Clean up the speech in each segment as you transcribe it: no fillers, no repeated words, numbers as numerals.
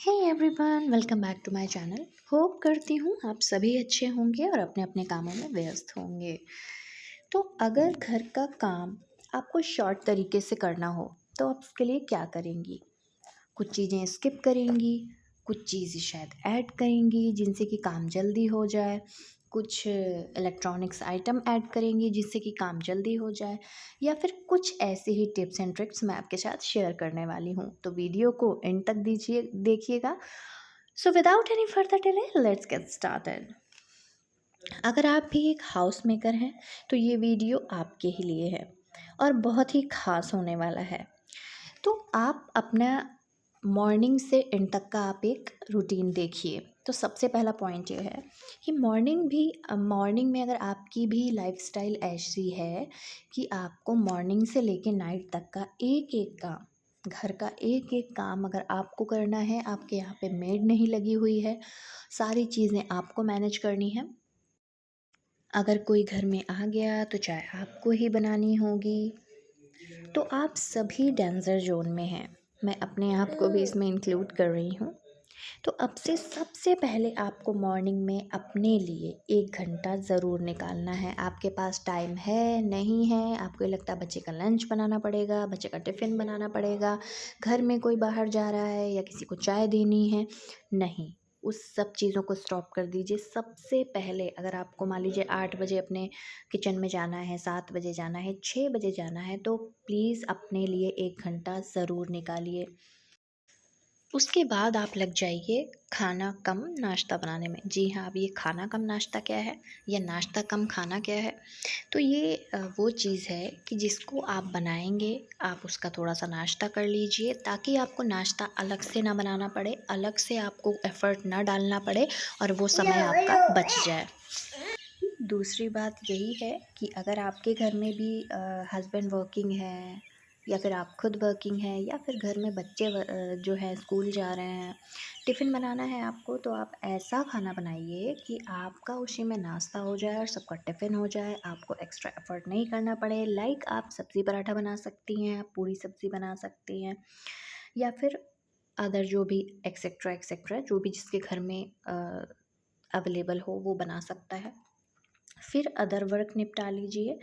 Hey everyone, welcome back to my channel. Hope करती हूँ आप सभी अच्छे होंगे और अपने अपने कामों में व्यस्त होंगे। तो अगर घर का काम आपको शॉर्ट तरीके से करना हो तो आप उसके लिए क्या करेंगी? कुछ चीज़ें स्किप करेंगी, कुछ चीज़ें शायद ऐड करेंगी जिनसे कि काम जल्दी हो जाए, कुछ इलेक्ट्रॉनिक्स आइटम ऐड करेंगी जिससे कि काम जल्दी हो जाए, या फिर कुछ ऐसे ही टिप्स एंड ट्रिक्स मैं आपके साथ शेयर करने वाली हूँ। तो वीडियो को एंड तक दीजिए देखिएगा। So without any further delay let's get started. अगर आप भी एक हाउस मेकर हैं तो ये वीडियो आपके ही लिए है और बहुत ही खास होने वाला है। तो आप अपना मॉर्निंग से एंड तक का आप एक रूटीन देखिए। तो सबसे पहला पॉइंट ये है कि मॉर्निंग में अगर आपकी भी लाइफस्टाइल ऐसी है कि आपको मॉर्निंग से लेके नाइट तक का एक एक काम, घर का एक एक काम अगर आपको करना है, आपके यहाँ पे मेड नहीं लगी हुई है, सारी चीज़ें आपको मैनेज करनी है। अगर कोई घर में आ गया तो चाय आपको ही बनानी होगी। तो आप सभी डेंजर जोन में हैं। मैं अपने आप को भी इसमें इंक्लूड कर रही हूँ। तो अब से सबसे पहले आपको मॉर्निंग में अपने लिए 1 घंटा ज़रूर निकालना है। आपके पास टाइम है, नहीं है, आपको ये लगता है बच्चे का लंच बनाना पड़ेगा, बच्चे का टिफ़िन बनाना पड़ेगा, घर में कोई बाहर जा रहा है या किसी को चाय देनी है, नहीं, उस सब चीज़ों को स्टॉप कर दीजिए। सबसे पहले अगर आपको मान लीजिए 8 बजे अपने किचन में जाना है, 7 बजे जाना है, 6 बजे जाना है, तो प्लीज़ अपने लिए 1 घंटा ज़रूर निकालिए। उसके बाद आप लग जाइए खाना कम नाश्ता बनाने में। जी हाँ, अब ये खाना कम नाश्ता क्या है या नाश्ता कम खाना क्या है? तो ये वो चीज़ है कि जिसको आप बनाएँगे, आप उसका थोड़ा-सा नाश्ता कर लीजिए ताकि आपको नाश्ता अलग से ना बनाना पड़े, अलग से आपको एफ़र्ट ना डालना पड़े और वो समय आपका बच जाए। दूसरी बात यही है कि अगर आपके घर में भी हस्बैंड वर्किंग है या फिर आप खुद वर्किंग हैं या फिर घर में बच्चे जो हैं स्कूल जा रहे हैं, टिफ़िन बनाना है आपको, तो आप ऐसा खाना बनाइए कि आपका उसी में नाश्ता हो जाए और सबका टिफ़िन हो जाए, आपको एक्स्ट्रा एफ़र्ट नहीं करना पड़े। लाइक आप सब्ज़ी पराठा बना सकती हैं, आप पूरी सब्ज़ी बना सकती हैं, या फिर अदर जो भी एक्सेट्रा जो भी जिसके घर में अवेलेबल हो वो बना सकता है। फिर अदर वर्क निपटा लीजिए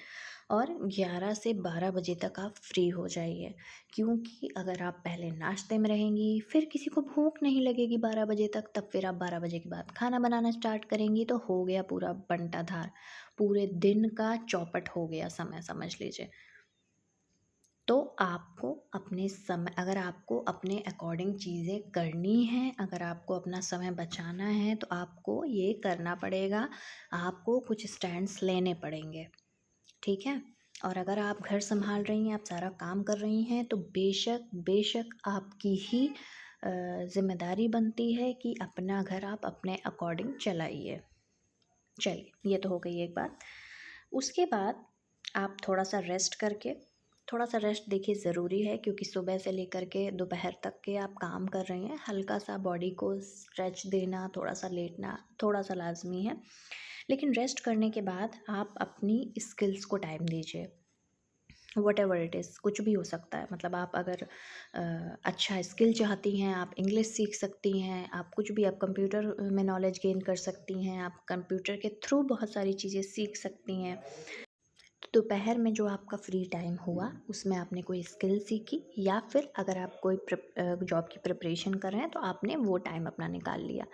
और 11 से 12 बजे तक आप फ्री हो जाइए। क्योंकि अगर आप पहले नाश्ते में रहेंगी, फिर किसी को भूख नहीं लगेगी 12 बजे तक, तब फिर आप 12 बजे के बाद खाना बनाना स्टार्ट करेंगी, तो हो गया पूरा बंटाधार। पूरे दिन का चौपट हो गया समय, समझ लीजिए। तो आपको अपने समय, अगर आपको अपने अकॉर्डिंग चीज़ें करनी हैं, अगर आपको अपना समय बचाना है, तो आपको ये करना पड़ेगा, आपको कुछ स्टैंड्स लेने पड़ेंगे, ठीक है? और अगर आप घर सँभाल रही हैं, आप सारा काम कर रही हैं, तो बेशक बेशक आपकी ही ज़िम्मेदारी बनती है कि अपना घर आप अपने अकॉर्डिंग चलाइए। चलिए, ये तो हो गई एक बात। उसके बाद आप थोड़ा-सा रेस्ट करके, थोड़ा-सा रेस्ट देखिए ज़रूरी है क्योंकि सुबह से लेकर के दोपहर तक के आप काम कर रही हैं, हल्का-सा बॉडी को स्ट्रेच देना, थोड़ा-सा लेटना, थोड़ा-सा लाज़मी है। लेकिन रेस्ट करने के बाद आप अपनी स्किल्स को टाइम दीजिए। व्हाटएवर इट इज़, कुछ भी हो सकता है। मतलब आप अगर अच्छा स्किल चाहती हैं, आप इंग्लिश सीख सकती हैं, आप कुछ भी, आप कंप्यूटर में नॉलेज गेन कर सकती हैं, आप कंप्यूटर के थ्रू बहुत सारी चीज़ें सीख सकती हैं। तो दोपहर में जो आपका फ्री टाइम हुआ उसमें आपने कोई स्किल सीखी, या फिर अगर आप कोई जॉब की प्रिपरेशन कर रहे हैं तो आपने वो टाइम अपना निकाल लिया,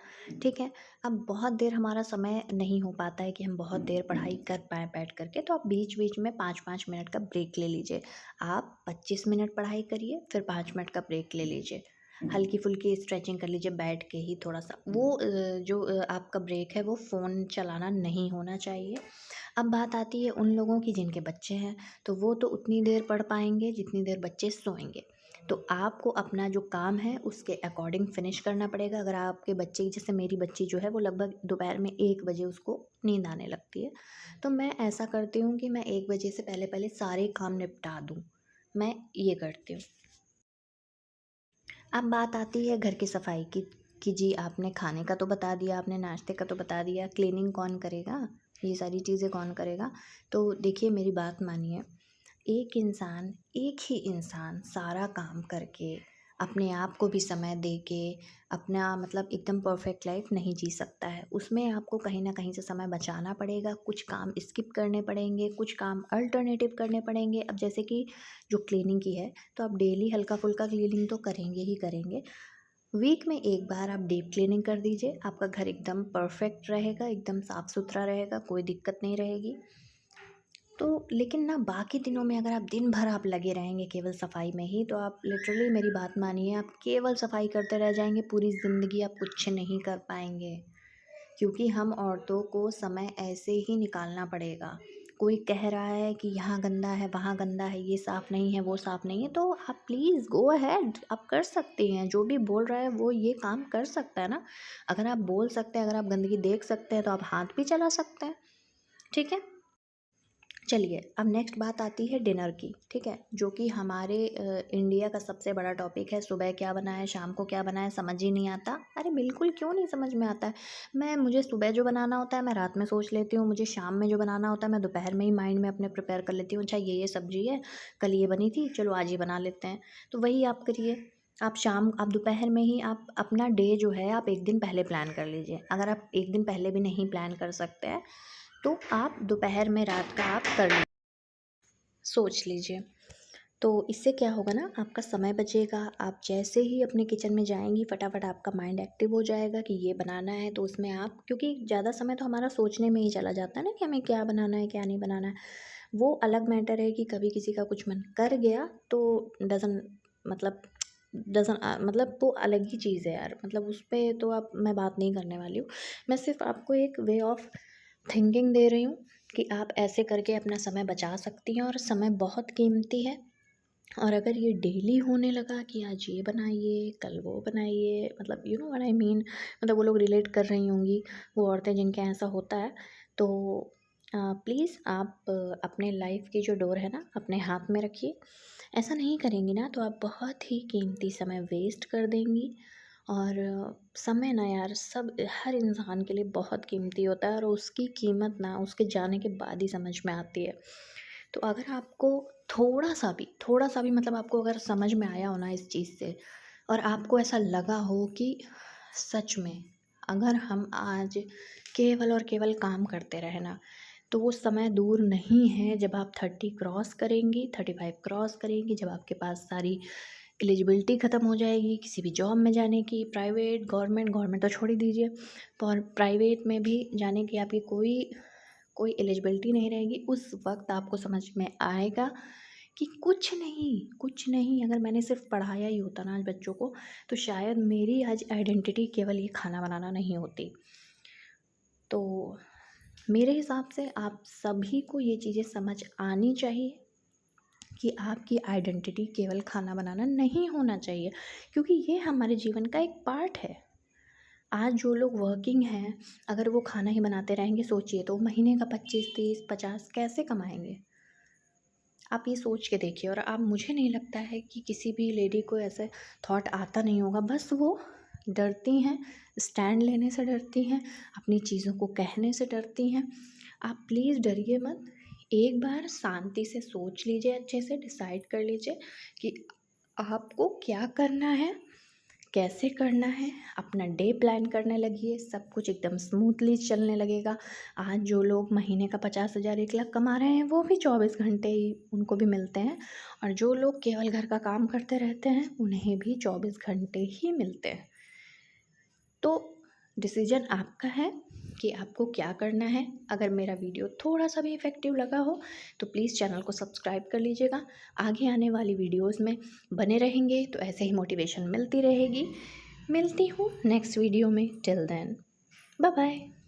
ठीक है। अब बहुत देर हमारा समय नहीं हो पाता है कि हम बहुत देर पढ़ाई कर पाएँ बैठ कर के, तो आप बीच बीच में 5-5 मिनट का ब्रेक ले लीजिए। आप 25 मिनट पढ़ाई करिए, फिर 5 मिनट का ब्रेक ले लीजिए, हल्की फुल्की स्ट्रेचिंग कर लीजिए बैठ के ही थोड़ा सा। वो जो आपका ब्रेक है वो फ़ोन चलाना नहीं होना चाहिए। अब बात आती है उन लोगों की जिनके बच्चे हैं, तो वो तो उतनी देर पढ़ पाएँगे जितनी देर बच्चे सोएँगे। तो आपको अपना जो काम है उसके अकॉर्डिंग फ़िनिश करना पड़ेगा। अगर आपके बच्चे, जैसे मेरी बच्ची जो है वो लगभग दोपहर में 1 बजे उसको नींद आने लगती है, तो मैं ऐसा करती हूँ कि मैं 1 बजे से पहले-पहले सारे काम निपटा दूँ, मैं ये करती हूँ। अब बात आती है घर की सफाई की कि जी आपने खाने का तो बता दिया, आपने नाश्ते का तो बता दिया, क्लीनिंग कौन करेगा? ये सारी चीज़ें कौन करेगा? तो देखिए मेरी बात मानिए, एक ही इंसान सारा काम करके अपने आप को भी समय दे के अपना मतलब एकदम परफेक्ट लाइफ नहीं जी सकता है। उसमें आपको कहीं न कहीं से समय बचाना पड़ेगा, कुछ काम स्किप करने पड़ेंगे, कुछ काम अल्टरनेटिव करने पड़ेंगे। अब जैसे कि जो क्लीनिंग की है, तो आप डेली हल्का-फुल्का क्लीनिंग तो करेंगे ही करेंगे। वीक में 1 बार आप डीप क्लीनिंग कर दीजिए, आपका घर एकदम परफेक्ट रहेगा, एकदम साफ-सुथरा रहेगा, कोई दिक्कत नहीं रहेगी। तो लेकिन ना बाकी दिनों में अगर आप दिन भर आप लगे रहेंगे केवल सफाई में ही, तो आप लिटरली मेरी बात मानिए, आप केवल सफाई करते रह जाएँगे, पूरी ज़िंदगी आप कुछ नहीं कर पाएँगे। क्योंकि हम औरतों को समय ऐसे ही निकालना पड़ेगा। कोई कह रहा है कि यहाँ गंदा है, वहाँ गंदा है, ये साफ़ नहीं है, वो साफ़ नहीं है, तो आप प्लीज़ गो अहेड, आप कर सकती हैं। जो भी बोल रहा है वो ये काम कर सकता है ना। अगर आप बोल सकते हैं, अगर आप गंदगी देख सकते हैं, तो आप हाथ भी चला सकते हैं, ठीक है? चलिए, अब नेक्स्ट बात आती है डिनर की, ठीक है? जो कि हमारे इंडिया का सबसे बड़ा टॉपिक है। सुबह क्या बनाएँ, शाम को क्या बनाएँ, समझ ही नहीं आता। अरे बिल्कुल क्यों नहीं समझ में आता है। मुझे सुबह जो बनाना होता है मैं रात में सोच लेती हूँ, मुझे शाम में जो बनाना होता है मैं दोपहर में ही माइंड में अपने प्रिपेयर कर लेती हूँ। अच्छा ये सब्ज़ी है, कल ये बनी थी, चलो आज ये बना लेते हैं। तो वही आप करिए। आप दोपहर में ही आप अपना डे जो है आप 1 दिन पहले प्लान कर लीजिए। अगर आप 1 दिन पहले भी नहीं प्लान कर सकते हैं, तो आप दोपहर में रात का आप कर सोच लीजिए। तो इससे क्या होगा ना, आपका समय बचेगा। आप जैसे ही अपने किचन में जाएँगी, फटाफट आपका माइंड एक्टिव हो जाएगा कि ये बनाना है, तो उसमें आप क्योंकि ज़्यादा समय तो हमारा सोचने में ही चला जाता है ना कि हमें क्या बनाना है, क्या नहीं बनाना है। वो अलग मैटर है कि कभी किसी का कुछ मन कर गया तो मतलब मतलब वो अलग ही चीज़ है यार। मतलब उस पे तो आप मैं बात नहीं करने वाली हूँ। मैं सिर्फ़ आपको एक वे ऑफ थिंकिंग दे रही हूँ कि आप ऐसे करके अपना समय बचा सकती हैं, और समय बहुत कीमती है। और अगर ये डेली होने लगा कि आज ये बनाइए, कल वो बनाइए, मतलब you know what I mean, मतलब वो लोग रिलेट कर रही होंगी, वो औरतें जिनके यहाँ ऐसा होता है। तो प्लीज़ आप अपने लाइफ़ की जो डोर है ना, अपने हाथ में रखिए। ऐसा नहीं करेंगी ना तो आप बहुत ही कीमती समय वेस्ट कर देंगी। और समय ना यार हर इंसान के लिए बहुत कीमती होता है, और उसकी कीमत ना उसके जाने के बाद ही समझ में आती है। तो अगर आपको थोड़ा सा भी मतलब आपको अगर समझ में आया हो ना इस चीज़ से, और आपको ऐसा लगा हो कि सच में अगर हम आज केवल और केवल काम करते रहे ना, तो वो समय दूर नहीं है जब आप 30 क्रॉस करेंगी, 35 क्रॉस करेंगी, जब आपके पास सारी एलिजिबिलिटी ख़त्म हो जाएगी किसी भी जॉब में जाने की, प्राइवेट, गवर्नमेंट तो छोड़ ही दीजिए। और प्राइवेट में भी जाने की आपकी कोई कोई एलिजिबिलिटी नहीं रहेगी। उस वक़्त आपको समझ में आएगा कि कुछ नहीं, अगर मैंने सिर्फ़ पढ़ाया ही होता ना आज बच्चों को, तो शायद मेरी आज आइडेंटिटी केवल ये खाना बनाना नहीं होती। तो मेरे हिसाब से आप सभी को ये चीज़ें समझ आनी चाहिए कि आपकी आइडेंटिटी केवल खाना बनाना नहीं होना चाहिए, क्योंकि ये हमारे जीवन का एक पार्ट है। आज जो लोग वर्किंग हैं, अगर वो खाना ही बनाते रहेंगे, सोचिए तो महीने का 25, 30, 50 कैसे कमाएँगे? आप ये सोच के देखिए। और आप मुझे नहीं लगता है कि किसी भी लेडी को ऐसे थॉट आता नहीं होगा, बस वो डरती हैं, स्टैंड लेने से डरती हैं, अपनी चीज़ों को कहने से डरती हैं। आप प्लीज़ डरिए मत, एक बार शांति से सोच लीजिए, अच्छे से डिसाइड कर लीजिए कि आपको क्या करना है, कैसे करना है, अपना डे प्लान करने लगिए, सब कुछ एकदम स्मूथली चलने लगेगा। आज जो लोग महीने का 50,000 1 लाख कमा रहे हैं, वो भी 24 घंटे ही उनको भी मिलते हैं, और जो लोग केवल घर का काम करते रहते हैं, उन्हें भी 24 घंटे ही मिलते हैं। तो डिसीजन आपका है कि आपको क्या करना है। अगर मेरा वीडियो थोड़ा-सा भी इफ़ेक्टिव लगा हो, तो प्लीज़ चैनल को सब्सक्राइब कर लीजिएगा। आगे आने वाली वीडियोज़ में बने रहेंगे, तो ऐसे ही मोटिवेशन मिलती रहेगी। मिलती हूँ नेक्स्ट वीडियो में, टिल देन बाय बाय।